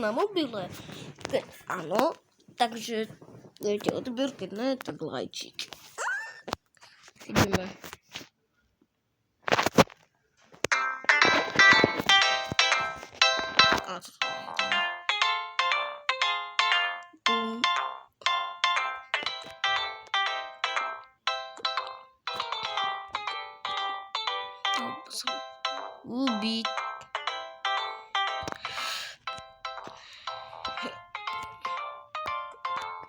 na mobile. Ano, takže dejte odběr, keď ne, tak lajčík. Vidíme. A co to je? Ubít.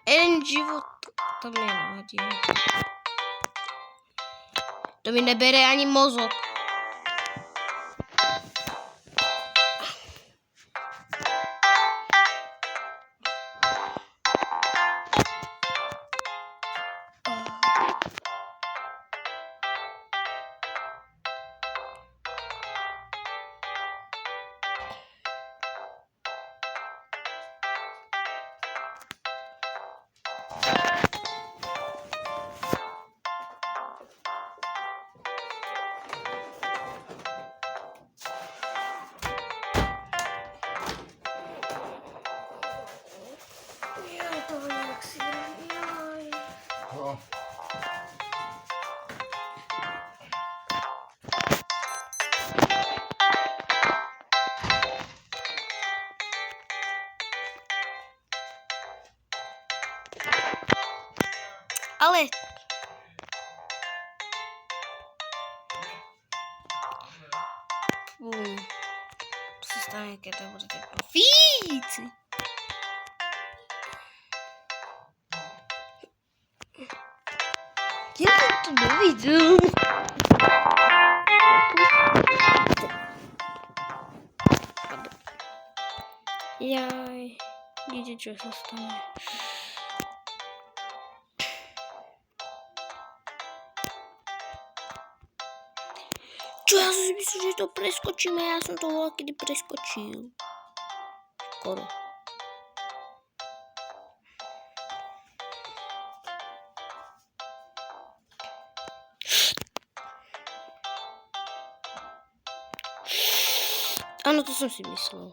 Jeden život. To mě nevadí. To mi nebere ani mozok. Ale co se stane, když to budete profíci? Já to neviděl. Jaj, vidíte, co se stane. Čo, já si myslím, že to preskočíme, já jsem toho kdy preskočil. Skoro. Ano, to jsem si myslel.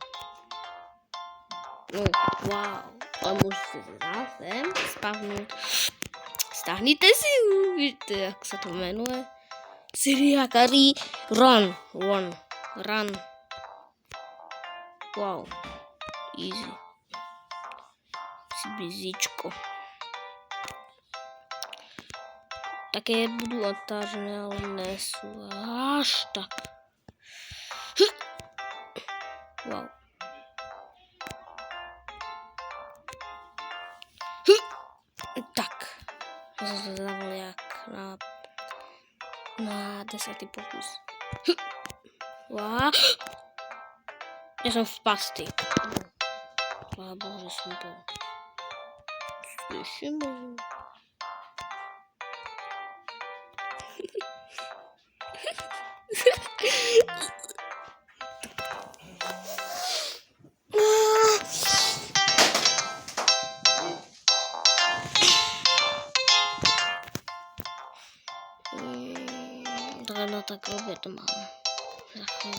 No, wow. Ale můžete zase spavnout. Stáhněte si, víte, jak se to jmenuje. Siriakari Run. Wow. Easy. Si blízíčko. Také budu otážené, ale nesu. Až tak. Wow. Tak. Zase dával jak na 10. pokus. Wow. Já jsem v pasti. Chvála Bohu, že jsem to. Slyším, bohu. No tak obě to mám. Za chvíli.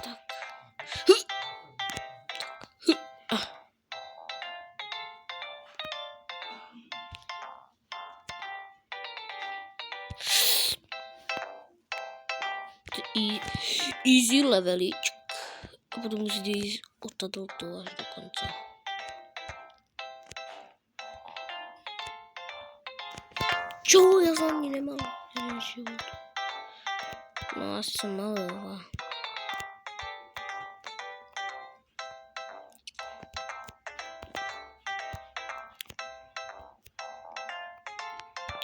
Tak. Easy leveličk. A potom musíte jít odtadl to až do konce. Čo? Já za ní nemám jeden život. No, asi jsem malá.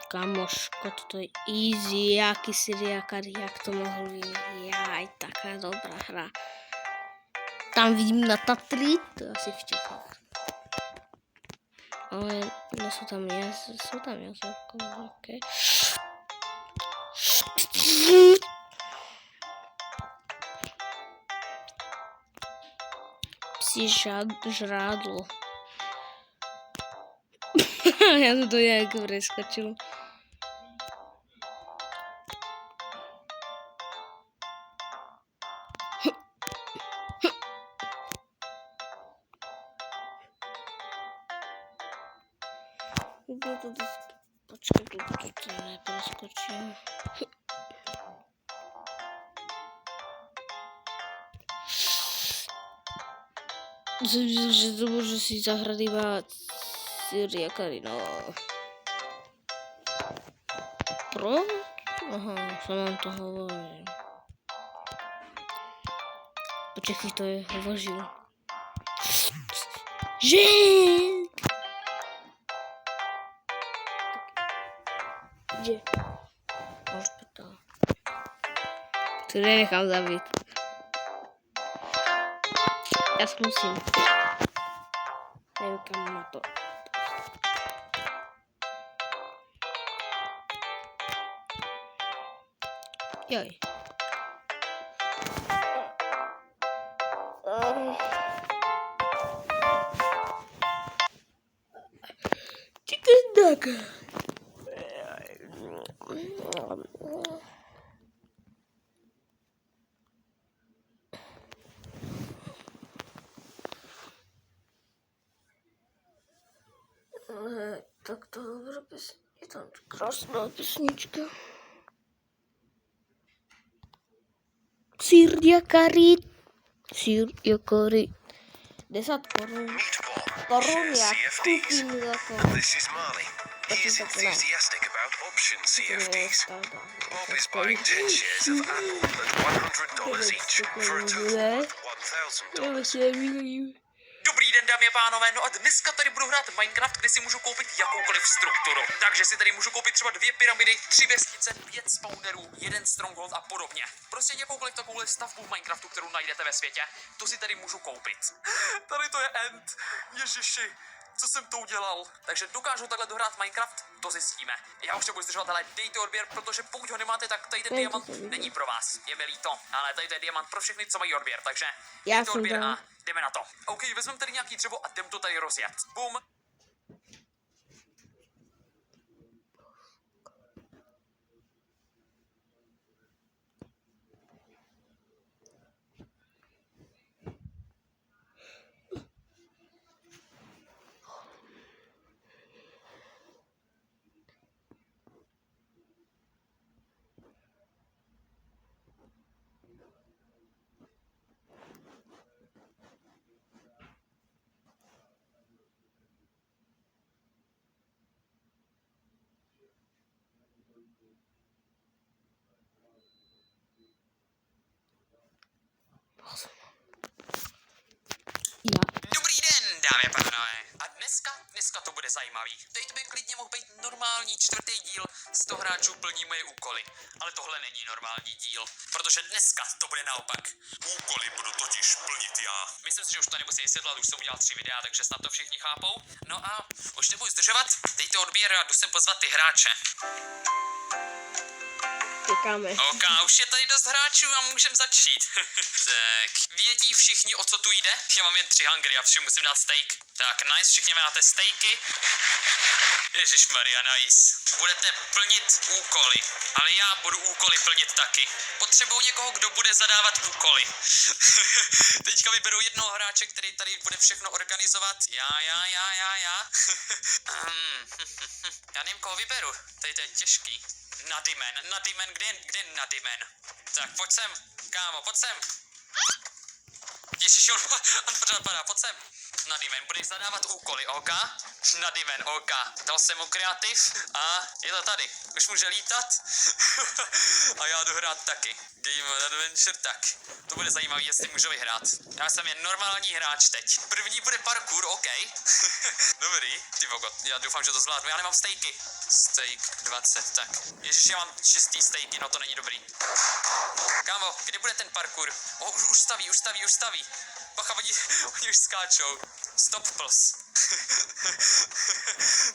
Kamoško, to je easy, jaký Siriakari, jak to mohl být. Jaj, taká dobrá hra. Tam vidím na Tatry, to je asi v Čechách. Ale nejsou tam jazyky, okay. Psí žrádlo. Já jsem to jak preskočil. Počkej, to neproskočím. Že to můžu si zahrát iba Syria Karino. Proč? Aha, co mám to hovořit. Počkej, to je hovořil. Že? Kde? Hospital. To nenechám zabít. Já zkusím. Nevím, kam na to. Joj. Chicken nugget. Tak to dobrá písnička. Je tam krásná písnička. Syria Karit. 10 korun. Korun jak kupím jako. This is Marley. He is enthusiastic about option CFDs. Bob is buying 10 shares of Apple at $100 each for a total of $1,000. Dobrý den, dámy a pánové, no a dneska tady budu hrát Minecraft, kde si můžu koupit jakoukoliv strukturu. Takže si tady můžu koupit třeba 2 pyramidy, 3 vesnice, 5 spawnerů, 1 stronghold a podobně. Prostě jakoukoliv takovou stavbu v Minecraftu, kterou najdete ve světě, to si tady můžu koupit. Tady to je end, ježiši. Co jsem to udělal? Takže dokážu takhle dohrát Minecraft? To zjistíme. Já už nebudu zdržovat, ale dejte odběr, protože pokud ho nemáte, tak tady ten diamant není pro vás. Je mi líto, ale tady to je diamant pro všechny, co mají odběr, takže dejte odběr a jdeme na to. OK, vezmeme tady nějaký dřevo a jdem to tady rozjet. Bum. Dobrý den, dámy a pánové. A dneska to bude zajímavý. Teď by klidně mohl být normální 4. díl, 100 hráčů plní moje úkoly. Ale tohle není normální díl, protože dneska to bude naopak. Úkoly budu totiž plnit já. Myslím si, že už to nemusím vysvětlovat, už jsem udělal 3 videa, takže snad to všichni chápou. No a už nebudu zdržovat, dejte odběr a jdu sem pozvat ty hráče. Čekáme. OK, už je tady dost hráčů a můžeme začít. Tak, vědí všichni, o co tu jde? Já mám jen 3 hungry a všem musím dát steak. Tak, nice, všichni máte steaky. Ježišmarja, nice. Budete plnit úkoly, ale já budu úkoly plnit taky. Potřebuju někoho, kdo bude zadávat úkoly. Teďka vyberu jednoho hráče, který tady bude všechno organizovat. Já. Já nevím, koho vyberu. Tady to je těžký. Nadimen, kde je Nadimen? Tak, pojď sem, kámo, pojď sem. Ježiš, on pořád padá, pojď sem. Nadimen, budeš zadávat úkoly, OK? Nadimen, OK. Dal jsem mu kreativ a je to tady. Už může lítat. A já jdu hrát taky. Game Adventure, tak. To bude zajímavý, jestli můžu vyhrát. Já jsem jen normální hráč teď. První bude parkour, OK. Dobrý, ty vogo, já doufám, že to zvládnu. Já nemám stejky. Steak 20, tak. Ježiš, já mám čistý stejky, no to není dobrý. Kámo, kdy bude ten parkour? Už staví. Bacha, oni už skáčou. Stop plus.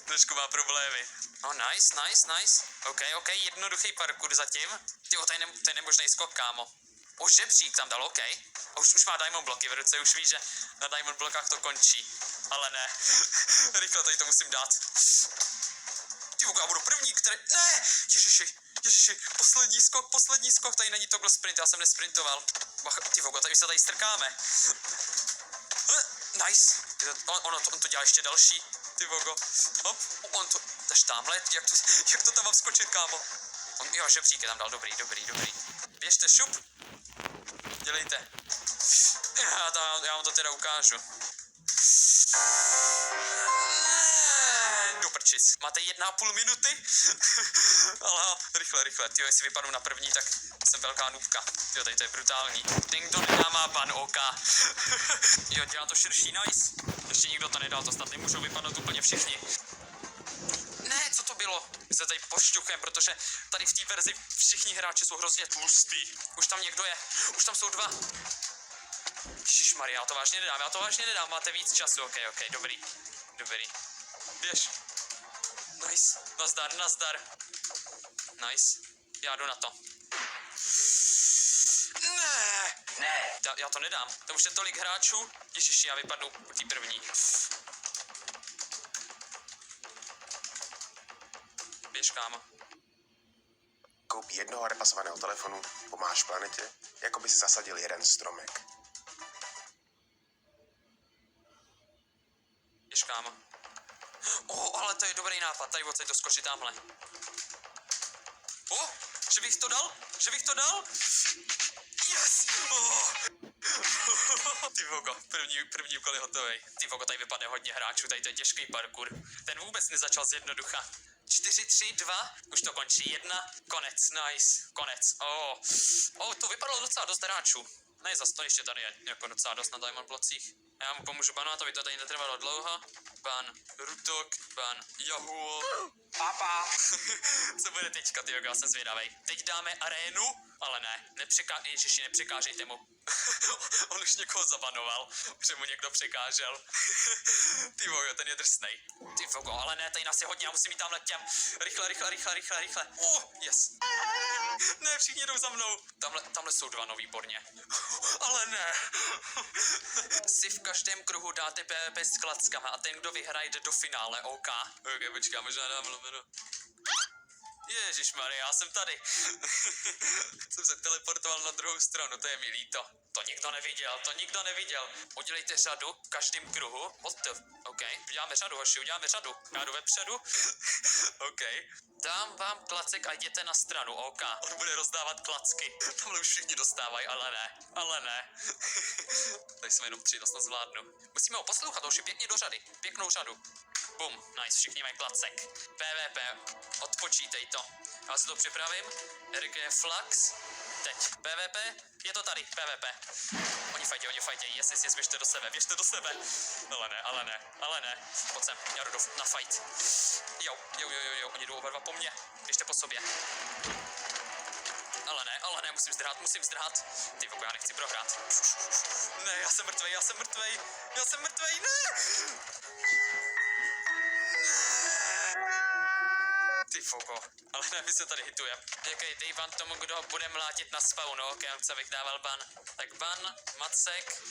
Trošku má problémy. No nice. OK, jednoduchý parkour zatím. Tyjo, to je nemožný skok, kámo. Už žebřík tam dal, OK. A už má diamond bloky v ruce, už ví, že na diamond blokách to končí. Ale ne. Rychle tady to musím dát. Tyjo, já budu první, který... Ne! Ježiši, poslední skok, tady není toggle sprint, já jsem nesprintoval. Ty vogo, tady se tady strkáme. Nice. On to dělá ještě další. Ty vogo. Hop, on to, až tamhle, jak to tam mám skočit, kámo? Jo, žebřík je tam dal, dobrý. Běžte, šup. Dělejte. Já vám to teda ukážu. Do prčic. Máte 1,5 minuty? Ale rychle. Tyjo, jestli vypadnu na první, tak jsem velká nůbka. Jo, tady to je brutální. Ten, kdo nedá, má ban OK. Jo, dělá to širší, nice. Ještě nikdo to nedal, to snad nemůžou vypadnout úplně všichni. Ne, co to bylo? My se tady pošťuchem, protože tady v té verzi všichni hráči jsou hrozně tlustý. Už tam někdo je, už tam jsou 2. Ježišmarja, já to vážně nedám, máte víc času, ok, dobrý. Běž. Nice, nazdar. Nice, já jdu na to. Ne. Já to nedám, tam už je tolik hráčů. Ježiši, já vypadnu u té první. Běž, kámo. Koupí jednoho repasovaného telefonu, pomáháš planetě, jako by si zasadil jeden stromek. Běž, kámo. Ale to je dobrý nápad, tady odsaď doskočit tamhle. Že bych to dal? Yes! Ty vogo, první úkol je hotovej. Ty vogo, tady vypadne hodně hráčů, tady to je těžký parkour. Ten vůbec nezačal z jednoducha. 4, 3, 2, už to končí, 1, konec, nice, konec. To vypadalo docela dost hráčů. Ne, zas to ještě tady je jako docela dost na Diamond blocích. Já mu pomůžu banovat, aby to tady netrvalo dlouho. Ban Rutok, ban Yahoo. Papa. Co bude teďka, tyjo, já jsem zvědavej. Teď dáme arénu, ale ne, nepřekážejte mu. On už někoho zabanoval, že mu někdo překážel. Ty vogo, ten je drsnej. Ty vogo, ale ne, tady nás je hodně, já musím jít tamhle k těm. Rychle. Yes. Ne, všichni jdou za mnou. Tamhle jsou 2, no výborně. Ale ne. Si v každém kruhu dáte PvP s klackama a ten, kdo vyhraje, jde do finále, OK. Ok, počkám, možná dám lomeno. Ježišmarja, já jsem tady. Jsem se teleportoval na druhou stranu, to je mi líto. To nikdo neviděl. Udělejte řadu v každém kruhu. What the... OK, uděláme řadu, hoši, Já jdu vepředu. OK. Dám vám klacek a jděte na stranu, OK. On bude rozdávat klacky. Tamhle už všichni dostávají, ale ne. Tady jsme jenom 3, to snad zvládnu. Musíme ho poslouchat, hoši, pěkně do řady. Pěknou řadu. Bum, nice, všichni mají klacek. PvP, odpočítej to. Já si to připravím. RG Flux. Teď PvP, je to tady, PvP. Oni fajtějí, yes, běžte do sebe. Ale ne. Pojď sem, já jdu na fight. Jo, oni jdou oba 2 po mně. Běžte po sobě. Ale ne, musím zdrhat. Ty vogo, já nechci prohrát. Ne, já jsem mrtvej, ne! Ty fogo, ale ne, my se tady hitujeme. Jaký dej ban tomu, kdo bude mlátit na spawnu, ok, on chce, abych dával ban. Tak ban, Macek.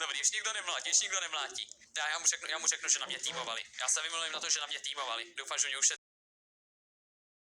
Dobrý, ještě nikdo nemlátí. Já mu řeknu, že na mě týmovali. Já se vymluvím na to, že na mě týmovali. Doufám, že mě